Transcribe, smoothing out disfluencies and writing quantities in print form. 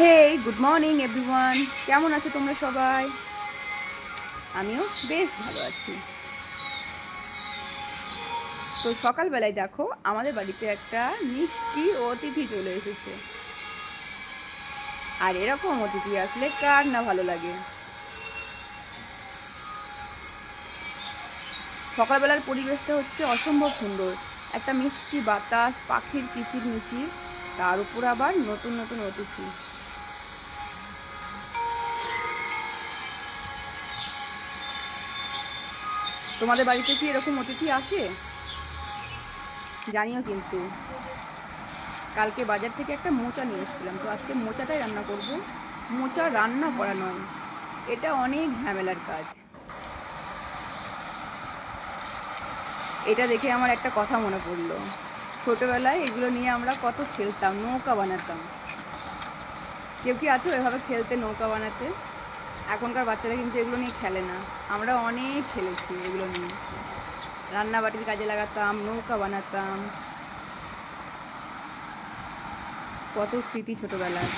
হেই, good morning everyone. কেমন আছো তোমরা সবাই? আমিও বেশ ভালো আছি। তো সকালবেলায় দেখো আমাদের বাড়িতে একটা মিষ্টি অতিথি চলে এসেছে। আর এরকম অতিথি আসলে কার না ভালো লাগে। সকালবেলার পরিবেশটা হচ্ছে অসম্ভব সুন্দর। একটা মিষ্টি বাতাস, পাখির কিচিরমিচির, তার উপর আবার নতুন নতুন অতিথি। তোমাদের বাড়িতে কি এরকম অতিথি আসে? জানিও কিন্তু। কালকে বাজার থেকে একটা মোচা নিয়ে এসেছিলাম, তো আজকে মোচাটাই রান্না করব। মোচা রান্না করা নয়, এটা অনেক ঝামেলার কাজ। এটা দেখে আমার একটা কথা মনে পড়লো। ছোটবেলায় এগুলো নিয়ে আমরা কত খেলতাম, নৌকা বানাতাম। কেউ কি আছো এভাবে খেলতে, নৌকা বানাতে? এখনকার বাচ্চারা কিন্তু এগুলো নিয়ে খেলে না। আমরা অনেক খেলেছি এগুলো নিয়ে। রান্নাবাটির কাজে লাগাতাম, নৌকা বানাতাম। কত স্মৃতি ছোটবেলার।